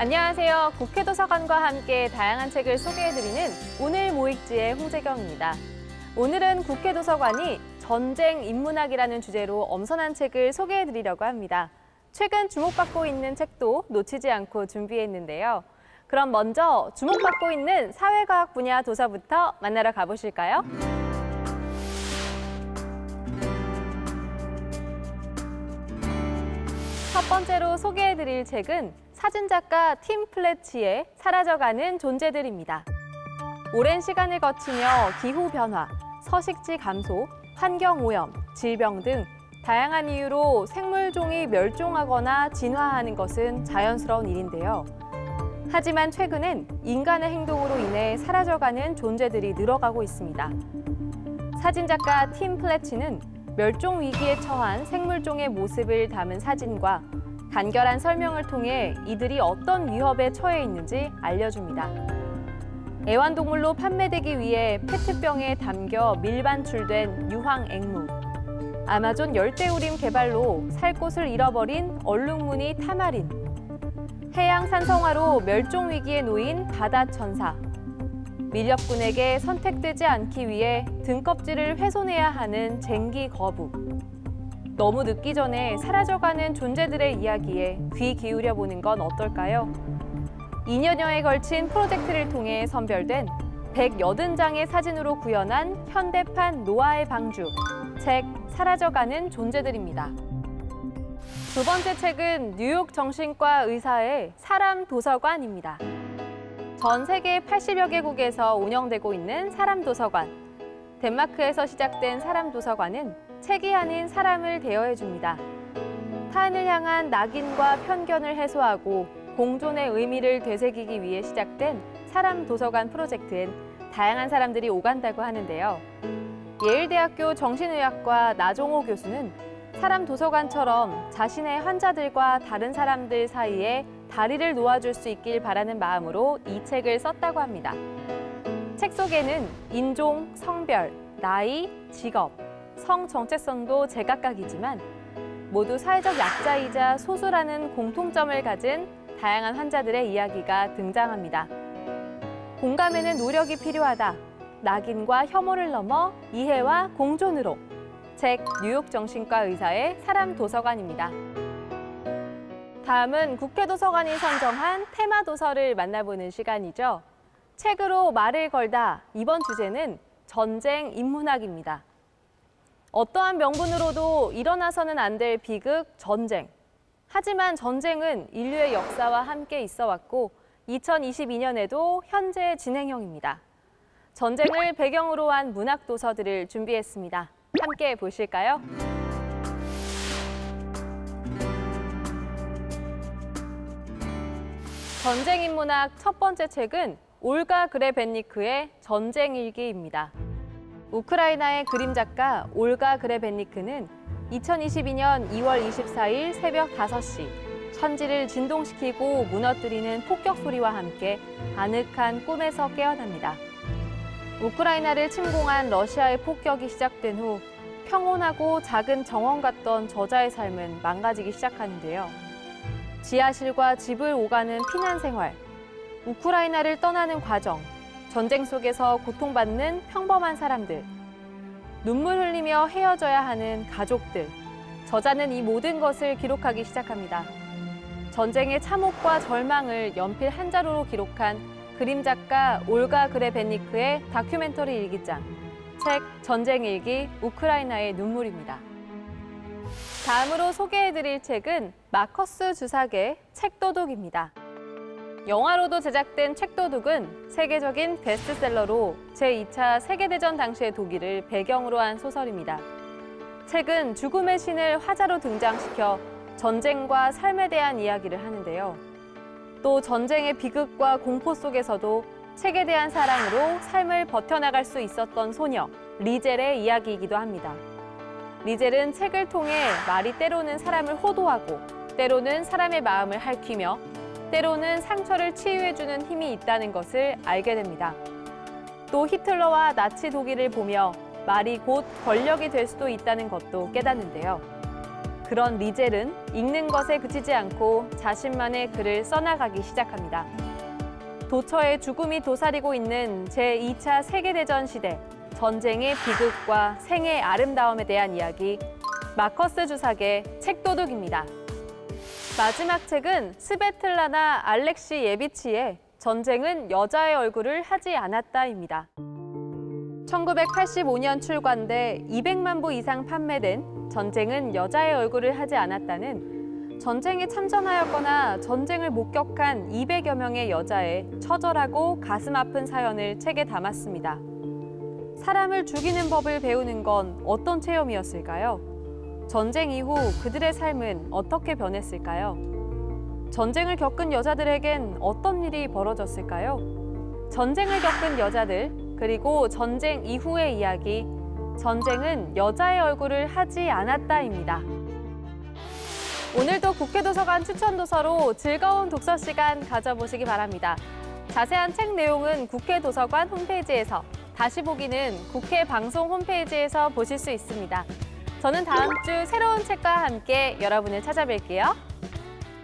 안녕하세요. 국회도서관과 함께 다양한 책을 소개해드리는 오늘 모익지의 홍재경입니다. 오늘은 국회도서관이 전쟁 인문학이라는 주제로 엄선한 책을 소개해드리려고 합니다. 최근 주목받고 있는 책도 놓치지 않고 준비했는데요. 그럼 먼저 주목받고 있는 사회과학 분야 도서부터 만나러 가보실까요? 첫 번째로 소개해드릴 책은 사진작가 팀 플래치의 사라져가는 존재들입니다. 오랜 시간을 거치며 기후변화, 서식지 감소, 환경오염, 질병 등 다양한 이유로 생물종이 멸종하거나 진화하는 것은 자연스러운 일인데요. 하지만 최근엔 인간의 행동으로 인해 사라져가는 존재들이 늘어가고 있습니다. 사진작가 팀 플래치는 멸종 위기에 처한 생물종의 모습을 담은 사진과 간결한 설명을 통해 이들이 어떤 위협에 처해 있는지 알려줍니다. 애완동물로 판매되기 위해 페트병에 담겨 밀반출된 유황앵무, 아마존 열대우림 개발로 살 곳을 잃어버린 얼룩무늬 타마린, 해양 산성화로 멸종 위기에 놓인 바다천사, 밀렵꾼에게 선택되지 않기 위해 등껍질을 훼손해야 하는 쟁기 거북, 너무 늦기 전에 사라져가는 존재들의 이야기에 귀 기울여 보는 건 어떨까요? 2년여에 걸친 프로젝트를 통해 선별된 180장의 사진으로 구현한 현대판 노아의 방주, 책 사라져가는 존재들입니다. 두 번째 책은 뉴욕 정신과 의사의 사람 도서관입니다. 전 세계 80여 개국에서 운영되고 있는 사람 도서관. 덴마크에서 시작된 사람 도서관은 책이 아닌 사람을 대여해줍니다. 타인을 향한 낙인과 편견을 해소하고 공존의 의미를 되새기기 위해 시작된 사람 도서관 프로젝트엔 다양한 사람들이 오간다고 하는데요. 예일대학교 정신의학과 나종호 교수는 사람 도서관처럼 자신의 환자들과 다른 사람들 사이에 다리를 놓아줄 수 있길 바라는 마음으로 이 책을 썼다고 합니다. 책 속에는 인종, 성별, 나이, 직업, 성 정체성도 제각각이지만 모두 사회적 약자이자 소수라는 공통점을 가진 다양한 환자들의 이야기가 등장합니다. 공감에는 노력이 필요하다. 낙인과 혐오를 넘어 이해와 공존으로. 책 뉴욕 정신과 의사의 사람 도서관입니다. 다음은 국회도서관이 선정한 테마 도서를 만나보는 시간이죠. 책으로 말을 걸다. 이번 주제는 전쟁 인문학입니다. 어떠한 명분으로도 일어나서는 안 될 비극 전쟁. 하지만 전쟁은 인류의 역사와 함께 있어 왔고 2022년에도 현재 진행형입니다. 전쟁을 배경으로 한 문학 도서들을 준비했습니다. 함께 보실까요? 전쟁 인문학 첫 번째 책은 올가 그레벤니크의 전쟁일기입니다. 우크라이나의 그림 작가 올가 그레벤니크는 2022년 2월 24일 새벽 5시 천지를 진동시키고 무너뜨리는 폭격 소리와 함께 아늑한 꿈에서 깨어납니다. 우크라이나를 침공한 러시아의 폭격이 시작된 후 평온하고 작은 정원 같던 저자의 삶은 망가지기 시작하는데요. 지하실과 집을 오가는 피난 생활, 우크라이나를 떠나는 과정, 전쟁 속에서 고통받는 평범한 사람들, 눈물 흘리며 헤어져야 하는 가족들, 저자는 이 모든 것을 기록하기 시작합니다. 전쟁의 참혹과 절망을 연필 한 자루로 기록한 그림 작가 올가 그레벤니크의 다큐멘터리 일기장, 책 전쟁일기 우크라이나의 눈물입니다. 다음으로 소개해드릴 책은 마커스 주삭의 책도둑입니다. 영화로도 제작된 책도둑은 세계적인 베스트셀러로 제2차 세계대전 당시의 독일을 배경으로 한 소설입니다. 책은 죽음의 신을 화자로 등장시켜 전쟁과 삶에 대한 이야기를 하는데요. 또 전쟁의 비극과 공포 속에서도 책에 대한 사랑으로 삶을 버텨나갈 수 있었던 소녀, 리젤의 이야기이기도 합니다. 리젤은 책을 통해 말이 때로는 사람을 호도하고 때로는 사람의 마음을 핥히며 때로는 상처를 치유해주는 힘이 있다는 것을 알게 됩니다. 또 히틀러와 나치 독일을 보며 말이 곧 권력이 될 수도 있다는 것도 깨닫는데요. 그런 리젤은 읽는 것에 그치지 않고 자신만의 글을 써나가기 시작합니다. 도처에 죽음이 도사리고 있는 제2차 세계대전 시대, 전쟁의 비극과 생의 아름다움에 대한 이야기, 마커스 주삭의 책도둑입니다. 마지막 책은 스베틀라나 알렉시예비치의 전쟁은 여자의 얼굴을 하지 않았다입니다. 1985년 출간돼 200만 부 이상 판매된 전쟁은 여자의 얼굴을 하지 않았다는 전쟁에 참전하였거나 전쟁을 목격한 200여 명의 여자의 처절하고 가슴 아픈 사연을 책에 담았습니다. 사람을 죽이는 법을 배우는 건 어떤 체험이었을까요? 전쟁 이후 그들의 삶은 어떻게 변했을까요? 전쟁을 겪은 여자들에겐 어떤 일이 벌어졌을까요? 전쟁을 겪은 여자들, 그리고 전쟁 이후의 이야기, 전쟁은 여자의 얼굴을 하지 않았다입니다. 오늘도 국회도서관 추천도서로 즐거운 독서 시간 가져보시기 바랍니다. 자세한 책 내용은 국회도서관 홈페이지에서, 다시 보기는 국회 방송 홈페이지에서 보실 수 있습니다. 저는 다음 주 새로운 책과 함께 여러분을 찾아뵐게요.